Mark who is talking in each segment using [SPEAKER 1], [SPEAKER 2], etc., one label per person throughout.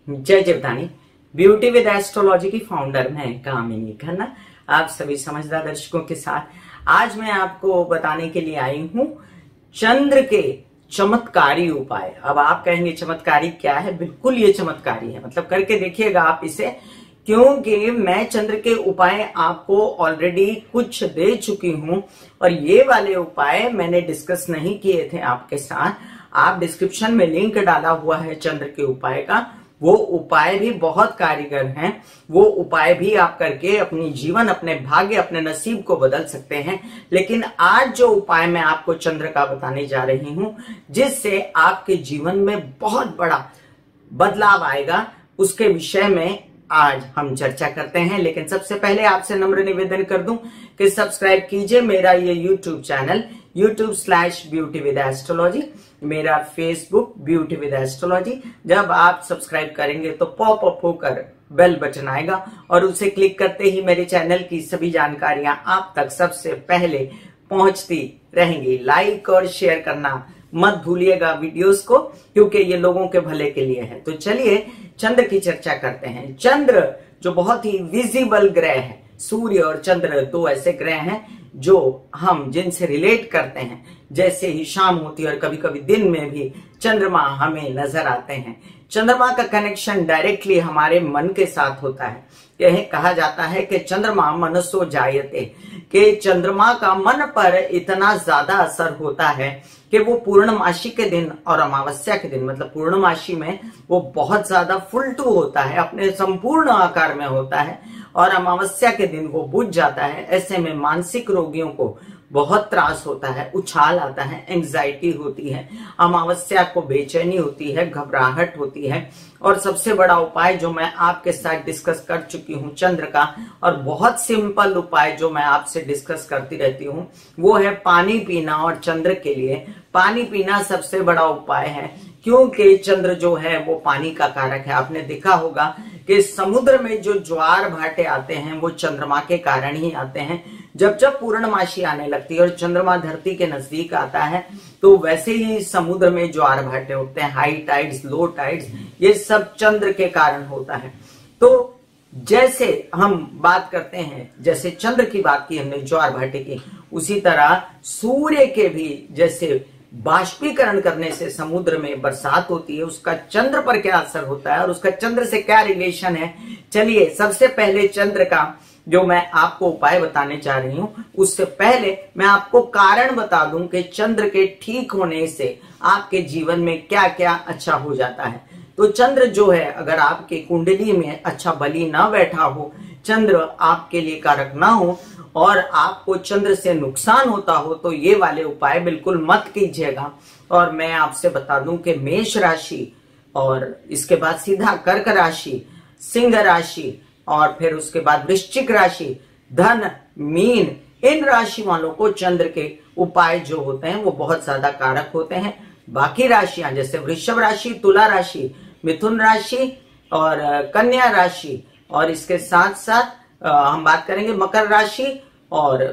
[SPEAKER 1] जय Jivdani. Beauty with astrology की founder मैं कामिनी खन्ना, आप सभी समझदार दर्शकों के साथ आज मैं आपको बताने के लिए आई हूं चंद्र के चमत्कारी उपाय। अब आप कहेंगे चमत्कारी क्या है? बिल्कुल ये चमत्कारी है, मतलब करके देखिएगा आप इसे, क्योंकि मैं चंद्र के उपाय आपको ऑलरेडी कुछ दे चुकी हूं और ये वाले उपाय मैंने डिस्कस नहीं किए थे आपके साथ। आप डिस्क्रिप्शन में लिंक डाला हुआ है चंद्र के उपाय का, वो उपाय भी बहुत कारीगर हैं। वो उपाय भी आप करके अपनी जीवन, अपने भाग्य, अपने नसीब को बदल सकते हैं। लेकिन आज जो उपाय मैं आपको चंद्र का बताने जा रही हूं, जिससे आपके जीवन में बहुत बड़ा बदलाव आएगा, उसके विषय में आज हम चर्चा करते हैं। लेकिन सबसे पहले आपसे नम्र निवेदन कर दूं कि सब्सक्राइब कीजिए मेरा ये यूट्यूब चैनल YouTube/ब्यूटी विद एस्ट्रोलॉजी, मेरा फेसबुक ब्यूटी विद एस्ट्रोलॉजी। जब आप सब्सक्राइब करेंगे तो पॉप अप होकर बेल बटन आएगा और उसे क्लिक करते ही मेरे चैनल की सभी जानकारियां आप तक सबसे पहले पहुंचती रहेंगी। लाइक और शेयर करना मत भूलिएगा वीडियोस को, क्योंकि ये लोगों के भले के लिए है। तो चलिए चंद्र की चर्चा करते हैं। चंद्र जो बहुत ही विजिबल ग्रह है, सूर्य और चंद्र दो ऐसे ग्रह हैं जो हम जिनसे रिलेट करते हैं। जैसे ही शाम होती है और कभी कभी दिन में भी चंद्रमा हमें नजर आते हैं। चंद्रमा का कनेक्शन डायरेक्टली हमारे मन के साथ होता है। यह कहा जाता है कि चंद्रमा मनसो जायते, कि चंद्रमा का मन पर इतना ज्यादा असर होता है कि वो पूर्णमासी के दिन और अमावस्या के दिन, मतलब पूर्णमासी में वो बहुत ज्यादा फुलटू होता है, अपने संपूर्ण आकार में होता है, और अमावस्या के दिन वो बुझ जाता है। ऐसे में मानसिक रोगियों को बहुत त्रास होता है, उछाल आता है, एंजाइटी होती है, अमावस्या को बेचैनी होती है, घबराहट होती है। और सबसे बड़ा उपाय जो मैं आपके साथ डिस्कस कर चुकी हूँ चंद्र का, और बहुत सिंपल उपाय जो मैं आपसे डिस्कस करती रहती हूँ, वो है पानी पीना। और चंद्र के लिए पानी पीना सबसे बड़ा उपाय है, क्योंकि चंद्र जो है वो पानी का कारक है। आपने देखा होगा कि समुद्र में जो ज्वार भाटे आते हैं वो चंद्रमा के कारण ही आते हैं। जब जब पूर्णमासी आने लगती है और चंद्रमा धरती के नजदीक आता है, तो वैसे ही समुद्र में ज्वार भाटे उठते हैं, हाई टाइड्स, लो टाइड्स, ये सब चंद्र के कारण होता है। तो जैसे हम बात करते हैं, जैसे चंद्र की बात की हमने ज्वार भाटे की, उसी तरह सूर्य के भी जैसे बाष्पीकरण करने से समुद्र में बरसात होती है, उसका चंद्र पर क्या असर होता है और उसका चंद्र से क्या रिलेशन है। चलिए सबसे पहले चंद्र का जो मैं आपको उपाय बताने जा रही हूं, उससे पहले मैं आपको कारण बता दूं कि चंद्र के ठीक होने से आपके जीवन में क्या क्या अच्छा हो जाता है। तो चंद्र जो है, अगर आपके कुंडली में अच्छा बली ना बैठा हो, चंद्र आपके लिए कारक ना हो और आपको चंद्र से नुकसान होता हो, तो ये वाले उपाय बिल्कुल मत कीजिएगा। और मैं आपसे बता दूं कि मेष राशि और इसके बाद सीधा कर्क राशि, सिंह राशि और फिर उसके बाद वृश्चिक राशि, धन, मीन, इन राशि वालों को चंद्र के उपाय जो होते हैं वो बहुत ज्यादा कारक होते हैं। बाकी राशियां जैसे वृषभ राशि, तुला राशि, मिथुन राशि और कन्या राशि, और इसके साथ साथ हम बात करेंगे मकर राशि और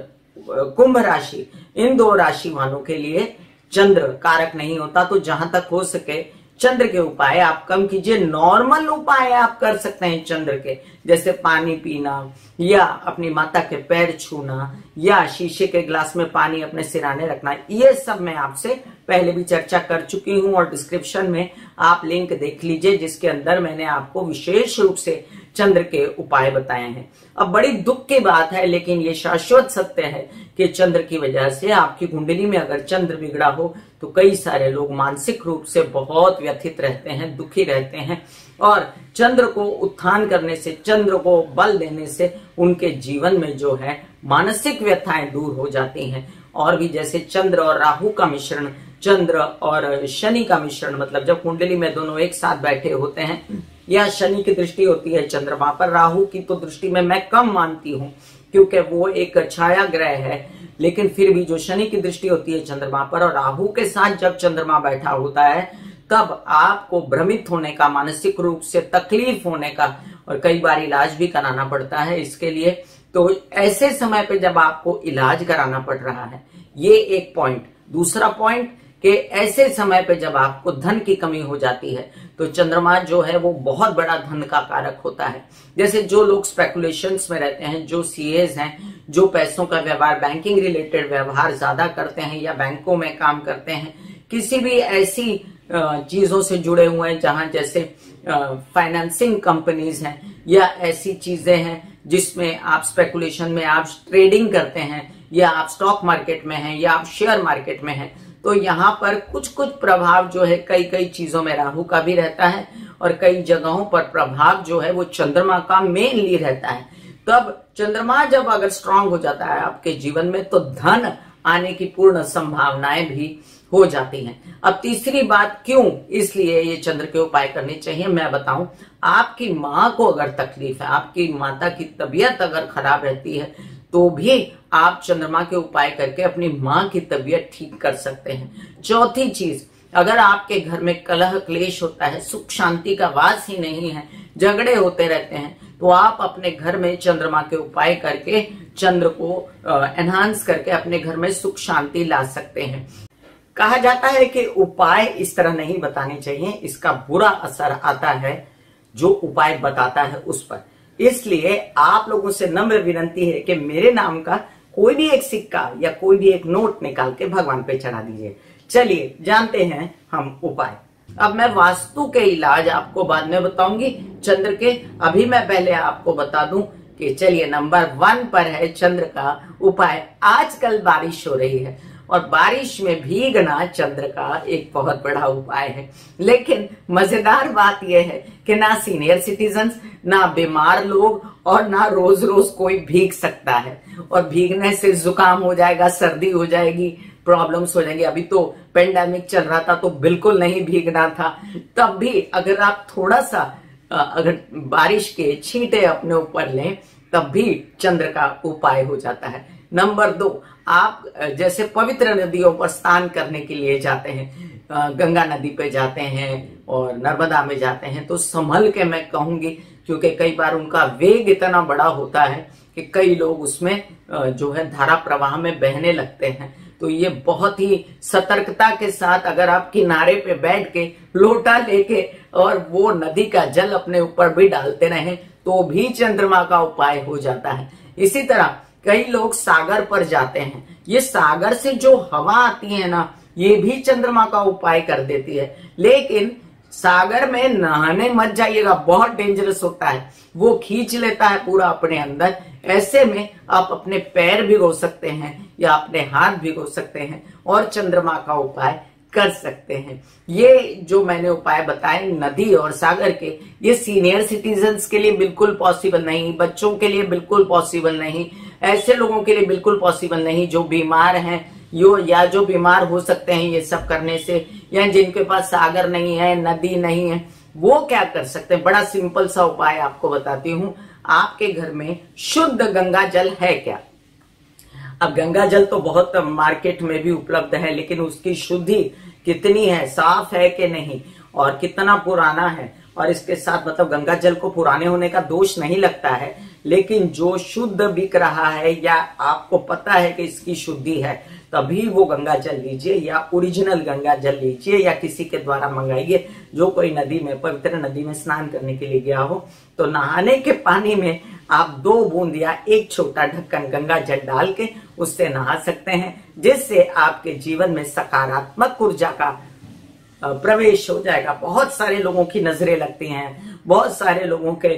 [SPEAKER 1] कुंभ राशि, इन दो राशि वालों के लिए चंद्र कारक नहीं होता। तो जहां तक हो सके चंद्र के उपाय आप कम कीजिए। नॉर्मल उपाय आप कर सकते हैं चंद्र के, जैसे पानी पीना या अपनी माता के पैर छूना या शीशे के ग्लास में पानी अपने सिराने रखना। ये सब मैं आपसे पहले भी चर्चा कर चुकी हूं और डिस्क्रिप्शन में आप लिंक देख लीजिए, जिसके अंदर मैंने आपको विशेष रूप से चंद्र के उपाय बताए हैं। अब बड़ी दुख की बात है, लेकिन ये शाश्वत सत्य है कि चंद्र की वजह से आपकी कुंडली में अगर चंद्र बिगड़ा हो तो कई सारे लोग मानसिक रूप से बहुत व्यथित रहते हैं, दुखी रहते हैं। और चंद्र को उत्थान करने से, चंद्र को बल देने से उनके जीवन में जो है मानसिक व्यथाएं दूर हो जाती हैं। और भी जैसे चंद्र और राहु का मिश्रण, चंद्र और शनि का मिश्रण, मतलब जब कुंडली में दोनों एक साथ बैठे होते हैं या शनि की दृष्टि होती है चंद्रमा पर, राहु की तो दृष्टि में मैं कम मानती हूँ क्योंकि वो एक छाया ग्रह है, लेकिन फिर भी जो शनि की दृष्टि होती है चंद्रमा पर और राहु के साथ जब चंद्रमा बैठा होता है, तब आपको भ्रमित होने का, मानसिक रूप से तकलीफ होने का और कई बार इलाज भी कराना पड़ता है इसके लिए। तो ऐसे समय पे जब आपको इलाज कराना पड़ रहा है, ये एक पॉइंट। दूसरा पॉइंट कि ऐसे समय पे जब आपको धन की कमी हो जाती है तो चंद्रमा जो है वो बहुत बड़ा धन का कारक होता है। जैसे जो लोग स्पेकुलेशंस में रहते हैं, जो सीएस हैं, जो पैसों का व्यवहार, बैंकिंग रिलेटेड व्यवहार ज्यादा करते हैं या बैंकों में काम करते हैं, किसी भी ऐसी चीजों से जुड़े हुए हैं जहां जैसे फाइनेंसिंग कंपनीज हैं या ऐसी चीजें हैं जिसमें आप स्पेकुलेशन में आप ट्रेडिंग करते हैं या आप स्टॉक मार्केट में हैं या आप शेयर मार्केट में हैं, तो यहाँ पर कुछ कुछ प्रभाव जो है कई कई चीजों में राहु का भी रहता है और कई जगहों पर प्रभाव जो है वो चंद्रमा का मेनली रहता है। तब चंद्रमा जब अगर स्ट्रांग हो जाता है आपके जीवन में तो धन आने की पूर्ण संभावनाएं भी हो जाती हैं। अब तीसरी बात, क्यों इसलिए ये चंद्र के उपाय करने चाहिए मैं बताऊं। आपकी माँ को अगर तकलीफ है, आपकी माता की तबीयत अगर खराब रहती है तो भी आप चंद्रमा के उपाय करके अपनी माँ की तबीयत ठीक कर सकते हैं। चौथी चीज, अगर आपके घर में कलह क्लेश होता है, सुख शांति का वास ही नहीं है, झगड़े होते रहते हैं, तो आप अपने घर में चंद्रमा के उपाय करके चंद्र को एनहांस करके अपने घर में सुख शांति ला सकते हैं। कहा जाता है कि उपाय इस तरह नहीं बताने चाहिए, इसका बुरा असर आता है जो उपाय बताता है उस पर। इसलिए आप लोगों से नम्र विनती है कि मेरे नाम का कोई भी एक सिक्का या कोई भी एक नोट निकाल के भगवान पे चढ़ा दीजिए। चलिए जानते हैं हम उपाय। अब मैं वास्तु के इलाज आपको बाद में बताऊंगी चंद्र के, अभी मैं पहले आपको बता दूं कि चलिए नंबर 1 पर है चंद्र का उपाय। आजकल बारिश हो रही है और बारिश में भीगना चंद्र का एक बहुत बड़ा उपाय है, लेकिन मजेदार बात यह है कि ना सीनियर सिटीजन्स, ना बीमार लोग और ना रोज रोज कोई भीग सकता है। और भीगने से जुकाम हो जाएगा, सर्दी हो जाएगी, प्रॉब्लम्स हो जाएंगी। अभी तो पेंडेमिक चल रहा था तो बिल्कुल नहीं भीगना था। तब भी अगर आप थोड़ा सा अगर बारिश के छींटे अपने ऊपर लें तब भी चंद्र का उपाय हो जाता है। नंबर 2, आप जैसे पवित्र नदियों पर स्नान करने के लिए जाते हैं, गंगा नदी पे जाते हैं और नर्मदा में जाते हैं, तो संभल के मैं कहूंगी, क्योंकि कई बार उनका वेग इतना बड़ा होता है कि कई लोग उसमें जो है धारा प्रवाह में बहने लगते हैं। तो ये बहुत ही सतर्कता के साथ अगर आप किनारे पे बैठ के लोटा लेके और वो नदी का जल अपने ऊपर भी डालते रहें तो भी चंद्रमा का उपाय हो जाता है। इसी तरह कई लोग सागर पर जाते हैं, ये सागर से जो हवा आती है ना, ये भी चंद्रमा का उपाय कर देती है। लेकिन सागर में नहाने मत जाइएगा, बहुत डेंजरस होता है, वो खींच लेता है पूरा अपने अंदर। ऐसे में आप अपने पैर भिगो सकते हैं या अपने हाथ भिगो सकते हैं और चंद्रमा का उपाय कर सकते हैं। ये जो मैंने उपाय बताए नदी और सागर के, ये सीनियर सिटीजन्स के लिए बिल्कुल पॉसिबल नहीं, बच्चों के लिए बिल्कुल पॉसिबल नहीं, ऐसे लोगों के लिए बिल्कुल पॉसिबल नहीं जो बीमार हैं या जो बीमार हो सकते हैं ये सब करने से, या जिनके पास सागर नहीं है, नदी नहीं है, वो क्या कर सकते हैं। बड़ा सिंपल सा उपाय आपको बताती हूँ। आपके घर में शुद्ध गंगा जल है क्या? अब गंगा जल तो बहुत मार्केट में भी उपलब्ध है, लेकिन उसकी शुद्धि कितनी है, साफ है कि नहीं, और कितना पुराना है। और इसके साथ मतलब गंगा जल को पुराने होने का दोष नहीं लगता है, लेकिन जो शुद्ध बिक रहा है या आपको पता है कि इसकी शुद्धि है, तभी वो गंगा जल लीजिए या ओरिजिनल गंगा जल लीजिए या किसी के द्वारा मंगाइए। जो कोई नदी में, पवित्र नदी में स्नान करने के लिए गया हो तो नहाने के पानी में आप 2 बूंद या 1 छोटा ढक्कन गंगा जल डाल के उससे नहा सकते हैं, जिससे आपके जीवन में सकारात्मक ऊर्जा का प्रवेश हो जाएगा। बहुत सारे लोगों की नजरें लगती हैं, बहुत सारे लोगों के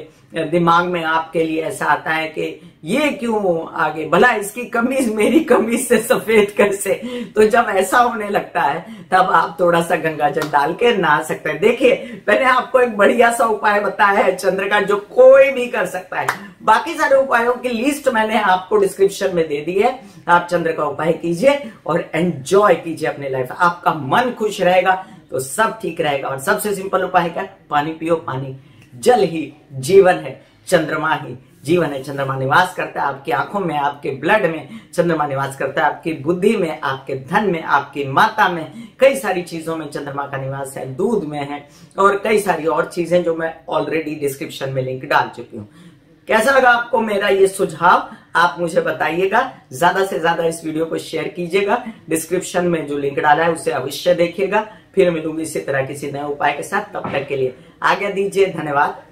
[SPEAKER 1] दिमाग में आपके लिए ऐसा आता है कि ये क्यों आगे, भला इसकी कमीज मेरी कमीज से सफेद कैसे। तो जब ऐसा होने लगता है तब आप थोड़ा सा गंगा जल डाल के नहा सकते हैं। देखिए मैंने आपको एक बढ़िया सा उपाय बताया है चंद्र का, जो कोई भी कर सकता है। बाकी सारे उपायों की लिस्ट मैंने आपको डिस्क्रिप्शन में दे दी है। आप चंद्र का उपाय कीजिए और एंजॉय कीजिए अपनी लाइफ। आपका मन खुश रहेगा तो सब ठीक रहेगा। और सबसे सिंपल उपाय क्या? पानी पियो, पानी। जल ही जीवन है, चंद्रमा ही जीवन है। चंद्रमा निवास करता है आपकी आंखों में, आपके ब्लड में, चंद्रमा निवास करता है आपकी बुद्धि में, आपके धन में, आपकी माता में, कई सारी चीजों में चंद्रमा का निवास है, दूध में है और कई सारी और चीजें जो मैं ऑलरेडी डिस्क्रिप्शन में लिंक डाल चुकी हूँ। कैसा लगा आपको मेरा ये सुझाव, आप मुझे बताइएगा। ज्यादा से ज्यादा इस वीडियो को शेयर कीजिएगा। डिस्क्रिप्शन में जो लिंक डाला है उसे अवश्य देखिएगा। फिर मिलूंगी इसी तरह किसी नए उपाय के साथ। तब तक के लिए आज्ञा दीजिए। धन्यवाद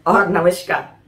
[SPEAKER 1] और नमस्कार।